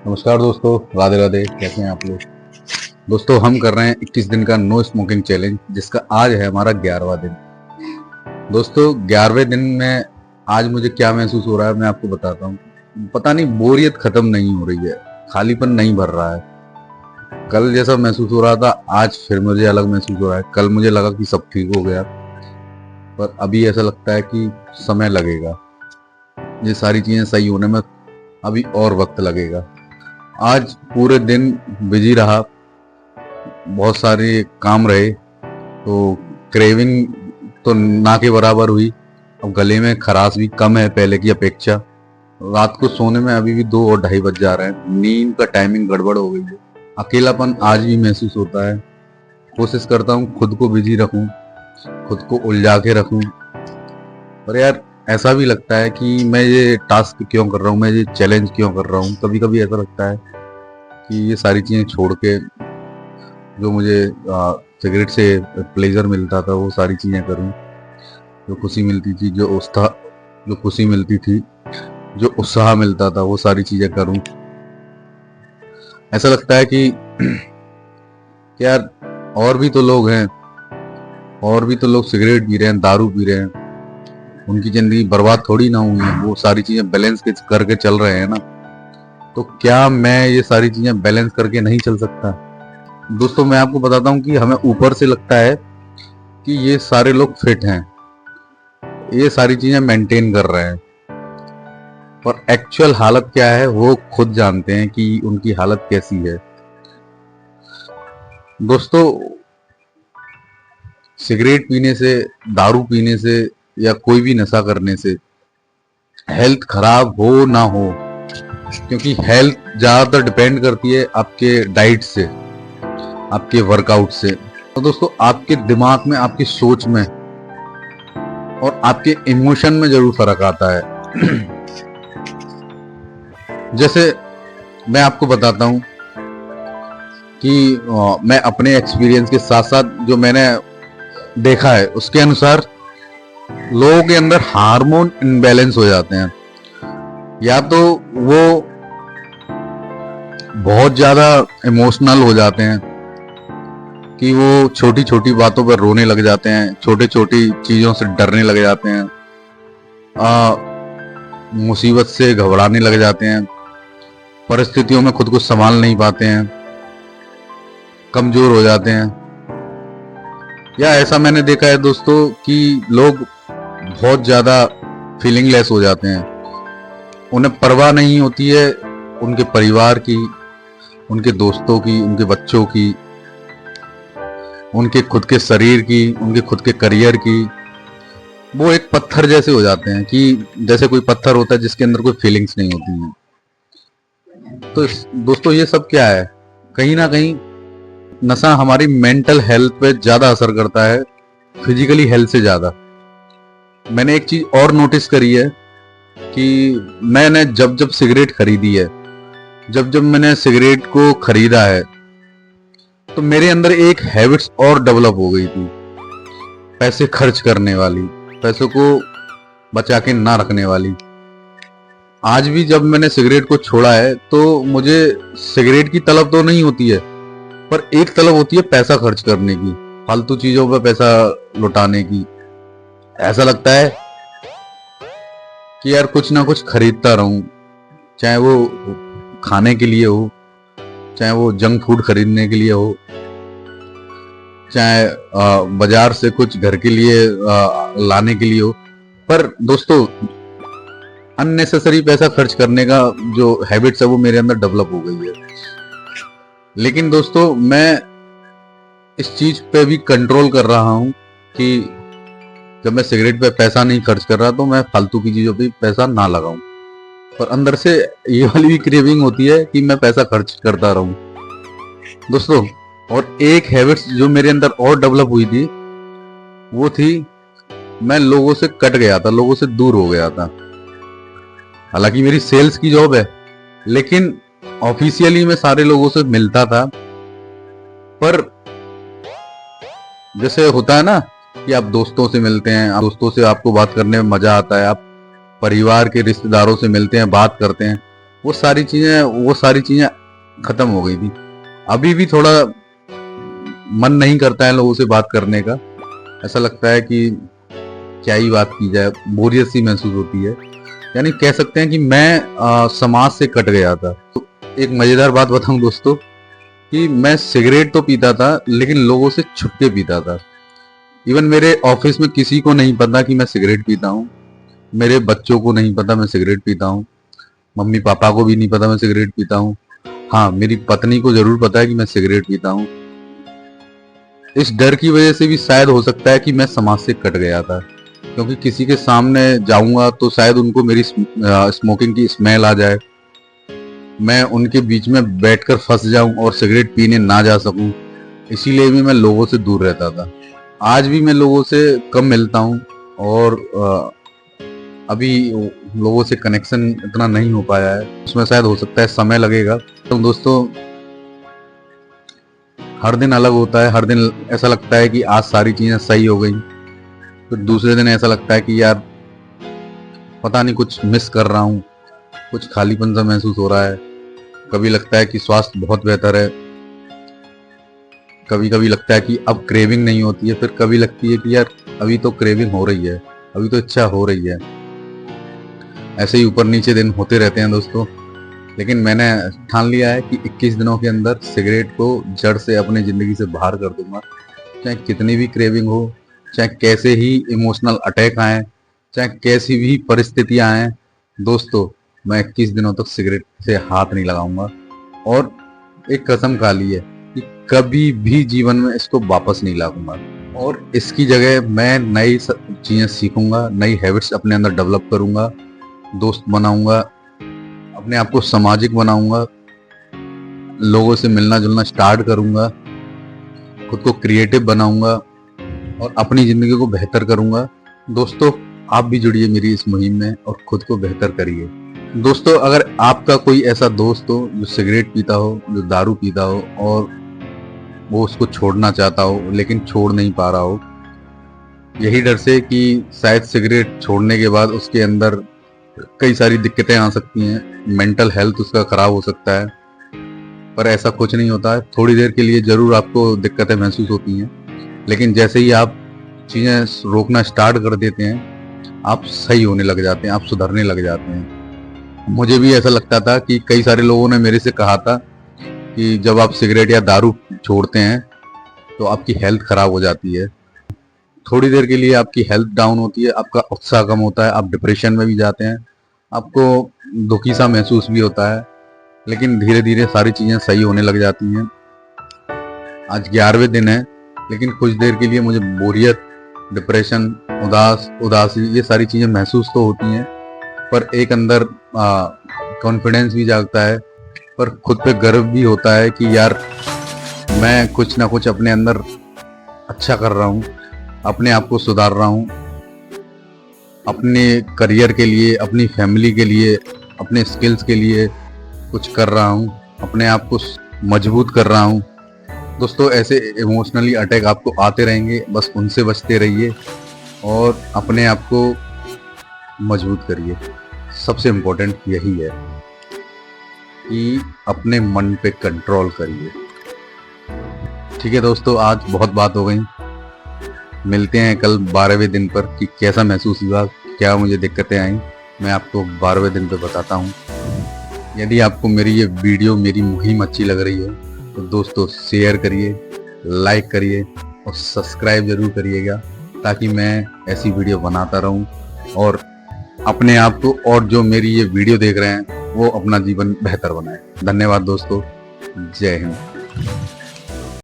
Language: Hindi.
नमस्कार दोस्तों, राधे राधे। कैसे हैं आप लोग? दोस्तों, हम कर रहे हैं 21 दिन का नो स्मोकिंग चैलेंज, जिसका आज है हमारा 11वां दिन। दोस्तों, 11वें दिन में आज मुझे क्या महसूस हो रहा है मैं आपको बताता हूँ। पता नहीं, बोरियत खत्म नहीं हो रही है, खालीपन नहीं भर रहा है। कल जैसा महसूस हो रहा था आज फिर मुझे अलग महसूस हो रहा है। कल मुझे लगा कि सब ठीक हो गया, पर अभी ऐसा लगता है कि समय लगेगा। ये सारी चीजें सही होने में अभी और वक्त लगेगा। आज पूरे दिन बिजी रहा, बहुत सारे काम रहे, तो क्रेविंग तो ना के बराबर हुई। अब गले में खराश भी कम है पहले की अपेक्षा। रात को सोने में अभी भी 2 और 2:30 बज जा रहे हैं। नींद का टाइमिंग गड़बड़ हो गई है। अकेलापन आज भी महसूस होता है। कोशिश करता हूँ खुद को बिजी रखूं, खुद को उलझा के रखूं, पर यार ऐसा भी लगता है कि मैं ये टास्क क्यों कर रहा हूँ, मैं ये चैलेंज क्यों कर रहा हूँ। कभी कभी ऐसा लगता है कि ये सारी चीज़ें छोड़ के जो मुझे सिगरेट से प्लेजर मिलता था वो सारी चीज़ें करूं। जो खुशी मिलती थी, जो खुशी मिलती थी, जो उत्साह मिलता था, वो सारी चीज़ें करूं। ऐसा लगता है कि यार और भी तो लोग हैं, और भी तो लोग सिगरेट पी रहे हैं, दारू पी रहे हैं। उनकी ज़िंदगी बर्बाद थोड़ी ना हुई है, वो सारी चीज़ें बैलेंस करके चल रहे हैं ना। तो क्या मैं ये सारी चीज़ें बैलेंस करके नहीं चल सकता? दोस्तों, मैं आपको बताता हूँ कि हमें ऊपर से लगता है कि ये सारे लोग फिट हैं, ये सारी चीजें मेंटेन कर रहे हैं, पर एक्चुअल हालत क्या है वो खुद जानते हैं कि उनकी हालत कैसी है। दोस्तों, सिगरेट पीने से, दारू पीने से या कोई भी नशा करने से हेल्थ खराब हो ना हो, क्योंकि हेल्थ ज्यादातर डिपेंड करती है आपके डाइट से, आपके वर्कआउट से। तो दोस्तों, आपके दिमाग में, आपकी सोच में और आपके इमोशन में जरूर फर्क आता है। जैसे मैं आपको बताता हूं कि मैं अपने एक्सपीरियंस के साथ साथ जो मैंने देखा है उसके अनुसार लोगों के अंदर हार्मोन इनबैलेंस हो जाते हैं। या तो वो बहुत ज्यादा इमोशनल हो जाते हैं कि वो छोटी छोटी बातों पर रोने लग जाते हैं, छोटी छोटी चीजों से डरने लग जाते हैं, मुसीबत से घबराने लग जाते हैं, परिस्थितियों में खुद को संभाल नहीं पाते हैं, कमजोर हो जाते हैं। या ऐसा मैंने देखा है दोस्तों कि लोग बहुत ज्यादा फीलिंगलेस हो जाते हैं। उन्हें परवाह नहीं होती है उनके परिवार की, उनके दोस्तों की, उनके बच्चों की, उनके खुद के शरीर की, उनके खुद के करियर की। वो एक पत्थर जैसे हो जाते हैं कि जैसे कोई पत्थर होता है जिसके अंदर कोई फीलिंग्स नहीं होती हैं। तो दोस्तों, ये सब क्या है? कहीं ना कहीं नशा हमारी मेंटल हेल्थ पे ज्यादा असर करता है, फिजिकली हेल्थ से ज्यादा। मैंने एक चीज और नोटिस करी है कि मैंने जब जब सिगरेट खरीदी है, जब जब मैंने सिगरेट को खरीदा है, तो मेरे अंदर एक हैबिट्स और डेवलप हो गई थी, पैसे खर्च करने वाली, पैसों को बचा के ना रखने वाली। आज भी जब मैंने सिगरेट को छोड़ा है तो मुझे सिगरेट की तलब तो नहीं होती है, पर एक तलब होती है पैसा खर्च करने की, फालतू चीजों पर पैसा लुटाने की। ऐसा लगता है कि यार कुछ ना कुछ खरीदता रहूं, चाहे वो खाने के लिए हो, चाहे वो जंक फूड खरीदने के लिए हो, चाहे बाजार से कुछ घर के लिए लाने के लिए हो। पर दोस्तों, अननेसेसरी पैसा खर्च करने का जो हैबिट्स है वो मेरे अंदर डेवलप हो गई है। लेकिन दोस्तों, मैं इस चीज पे भी कंट्रोल कर रहा हूं कि जब मैं सिगरेट पे पैसा नहीं खर्च कर रहा तो मैं फालतू की चीजों पे पैसा ना लगाऊं। पर अंदर से ये वाली भी क्रेविंग होती है कि मैं पैसा खर्च करता रहूं दोस्तों। और एक हैबिट्स जो मेरे अंदर और डेवलप हुई थी वो थी, मैं लोगों से कट गया था, लोगों से दूर हो गया था। हालांकि मेरी सेल्स की जॉब है, लेकिन ऑफिशियली मैं सारे लोगों से मिलता था। पर जैसे होता है ना कि आप दोस्तों से मिलते हैं, दोस्तों से आपको बात करने में मजा आता है, आप परिवार के रिश्तेदारों से मिलते हैं, बात करते हैं, वो सारी चीजें खत्म हो गई थी। अभी भी थोड़ा मन नहीं करता है लोगों से बात करने का, ऐसा लगता है कि क्या ही बात की जाए, बोरियत सी महसूस होती है। यानी कह सकते हैं कि मैं समाज से कट गया था। तो एक मजेदार बात बताऊं दोस्तों, कि मैं सिगरेट तो पीता था लेकिन लोगों से छुप के पीता था। इवन मेरे ऑफिस में किसी को नहीं पता कि मैं सिगरेट पीता हूँ, मेरे बच्चों को नहीं पता मैं सिगरेट पीता हूँ, मम्मी पापा को भी नहीं पता मैं सिगरेट पीता हूँ। हाँ, मेरी पत्नी को जरूर पता है कि मैं सिगरेट पीता हूँ। इस डर की वजह से भी शायद हो सकता है कि मैं समाज से कट गया था, क्योंकि किसी के सामने जाऊंगा तो शायद उनको मेरी स्मोकिंग की स्मेल आ जाए, मैं उनके बीच में बैठकर फंस जाऊं और सिगरेट पीने ना जा सकूं। इसीलिए भी मैं लोगों से दूर रहता था। आज भी मैं लोगों से कम मिलता हूं और अभी लोगों से कनेक्शन इतना नहीं हो पाया है, उसमें शायद हो सकता है समय लगेगा। तो दोस्तों, हर दिन अलग होता है। हर दिन ऐसा लगता है कि आज सारी चीजें सही हो गई, फिर दूसरे दिन ऐसा लगता है कि यार पता नहीं कुछ मिस कर रहा हूँ, कुछ खालीपन सा महसूस हो रहा है। कभी लगता है कि स्वास्थ्य बहुत बेहतर है, कभी कभी लगता है कि अब क्रेविंग नहीं होती है, फिर कभी लगती है कि यार अभी तो क्रेविंग हो रही है, अभी तो इच्छा हो रही है। ऐसे ही ऊपर नीचे दिन होते रहते हैं दोस्तों। लेकिन मैंने ठान लिया है कि 21 दिनों के अंदर सिगरेट को जड़ से अपनी जिंदगी से बाहर कर दूंगा। चाहे कितनी भी क्रेविंग हो, चाहे कैसे ही इमोशनल अटैक आए, चाहे कैसी भी परिस्थितियां आए, दोस्तों मैं 21 दिनों तक सिगरेट से हाथ नहीं लगाऊंगा। और एक कसम खा ली है कि कभी भी जीवन में इसको वापस नहीं लाऊंगा, और इसकी जगह मैं नई चीजें सीखूंगा, नई हैबिट्स अपने अंदर डेवलप करूंगा, दोस्त बनाऊंगा, अपने आप को सामाजिक बनाऊंगा, लोगों से मिलना जुलना स्टार्ट करूंगा, खुद को क्रिएटिव बनाऊंगा और अपनी जिंदगी को बेहतर करूंगा। दोस्तों, आप भी जुड़िए मेरी इस मुहिम में और खुद को बेहतर करिए। दोस्तों, अगर आपका कोई ऐसा दोस्त हो जो सिगरेट पीता हो, जो दारू पीता हो और वो उसको छोड़ना चाहता हो लेकिन छोड़ नहीं पा रहा हो, यही डर से कि शायद सिगरेट छोड़ने के बाद उसके अंदर कई सारी दिक्कतें आ सकती हैं, मेंटल हेल्थ उसका खराब हो सकता है, पर ऐसा कुछ नहीं होता है। थोड़ी देर के लिए जरूर आपको दिक्कतें महसूस होती हैं, लेकिन जैसे ही आप चीज़ें रोकना स्टार्ट कर देते हैं, आप सही होने लग जाते हैं, आप सुधरने लग जाते हैं। मुझे भी ऐसा लगता था कि कई सारे लोगों ने मेरे से कहा था कि जब आप सिगरेट या दारू छोड़ते हैं तो आपकी हेल्थ खराब हो जाती है, थोड़ी देर के लिए आपकी हेल्थ डाउन होती है, आपका उत्साह कम होता है, आप डिप्रेशन में भी जाते हैं, आपको दुखी सा महसूस भी होता है। लेकिन धीरे धीरे सारी चीज़ें सही होने लग जाती हैं। आज 11वें दिन है, लेकिन कुछ देर के लिए मुझे बोरियत, डिप्रेशन, उदासी ये सारी चीज़ें महसूस तो होती हैं, पर एक अंदर कॉन्फिडेंस भी जागता है, पर खुद पे गर्व भी होता है कि यार मैं कुछ ना कुछ अपने अंदर अच्छा कर रहा हूँ, अपने आप को सुधार रहा हूँ, अपने करियर के लिए, अपनी फैमिली के लिए, अपने स्किल्स के लिए कुछ कर रहा हूँ, अपने आप को मजबूत कर रहा हूँ। दोस्तों, ऐसे इमोशनली अटैक आपको आते रहेंगे, बस उनसे बचते रहिए और अपने आप को मजबूत करिए। सबसे इम्पोर्टेंट यही है कि अपने मन पे कंट्रोल करिए। ठीक है दोस्तों, आज बहुत बात हो गई। मिलते हैं कल 12वें दिन पर कि कैसा महसूस हुआ, क्या मुझे दिक्कतें आई, मैं आपको 12वें दिन पे बताता हूँ। यदि आपको मेरी ये वीडियो, मेरी मुहिम अच्छी लग रही है तो दोस्तों शेयर करिए, लाइक करिए और सब्सक्राइब जरूर करिएगा, ताकि मैं ऐसी वीडियो बनाता रहूं और अपने आप को और जो मेरी ये वीडियो देख रहे हैं वो अपना जीवन बेहतर बनाए। धन्यवाद दोस्तों, जय हिंद।